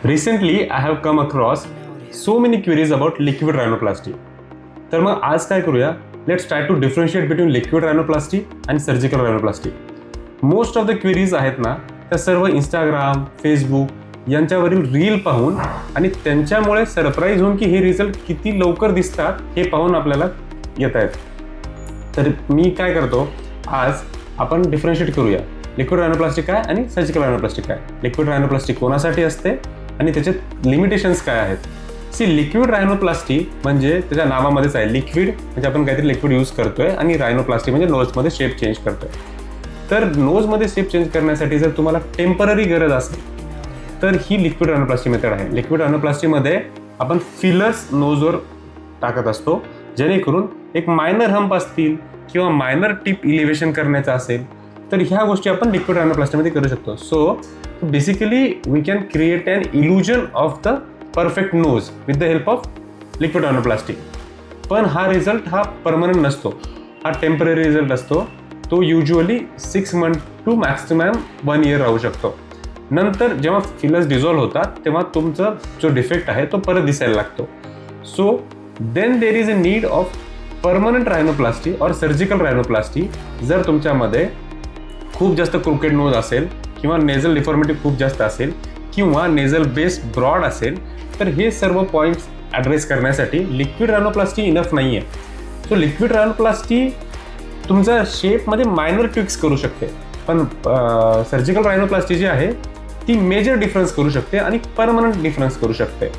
Recently, I have come across so many queries about liquid rhinoplasty. तर मग आज काय करूया? Let's try to differentiate between liquid rhinoplasty and surgical rhinoplasty. Most of the queries आहेत ना, त्या सर्व Instagram, Facebook यांच्यावरील रील पाहून आणि त्यांच्यामुळे सरप्राईज होऊन की हे रिझल्ट किती लवकर दिसतात हे पाहून आपल्याला येत आहेत. तर मी काय करतो, आज आपण डिफरन्शिएट करूया लिक्विड रायनोप्लास्टी काय आणि सर्जिकल रायनोप्लास्टी काय. लिक्विड रायनोप्लास्टी कोणासाठी असते आणि त्याचे लिमिटेशन्स काय आहेत. लिक्विड रायनोप्लास्टी म्हणजे त्याच्या नावामध्येच आहे, लिक्विड म्हणजे आपण काहीतरी लिक्विड यूज करतोय आणि रायनोप्लास्टी म्हणजे नोजमध्ये शेप चेंज करतोय. तर नोजमध्ये शेप चेंज करण्यासाठी जर तुम्हाला टेम्पररी गरज असेल तर ही लिक्विड रायनोप्लास्टी मेथड आहे. लिक्विड रायनोप्लास्टीमध्ये आपण फिलर्स नोजवर टाकत असतो, जेणेकरून एक मायनर हंप असतील किंवा मायनर टिप इलिव्हेशन करण्याचं असेल तर ह्या गोष्टी आपण लिक्विड रायनोप्लास्टीमध्ये करू शकतो. So basically we can create an illusion of the perfect nose with the help of liquid rhinoplasty. पण हा रिझल्ट हा परमनंट नसतो, हा टेम्पररी रिझल्ट असतो. तो usually 6 month to maximum 1 year राहू शकतो. नंतर जेव्हा फिलर्स डिझॉल्व्ह होतात तेव्हा तुमचा जो डिफेक्ट आहे तो परत दिसायला लागतो. So then there is a need of permanent rhinoplasty और सर्जिकल रायनोप्लास्टी. जर तुमच्यामध्ये खूप जास्त क्रुकेड नोज असेल किंवा नेझल डिफॉर्मिटी खूप जास्त असेल किंवा नेझल बेस ब्रॉड असेल तर हे सर्व पॉईंट्स ॲड्रेस करण्यासाठी लिक्विड रायनोप्लास्टी इनफ नाही आहे. सो लिक्विड रायनोप्लास्टी तुमच्या शेपमध्ये मायनर ट्विक्स करू शकते, पण सर्जिकल रायनोप्लास्टी जी आहे ती मेजर डिफरन्स करू शकते आणि परमनंट डिफरन्स करू शकते.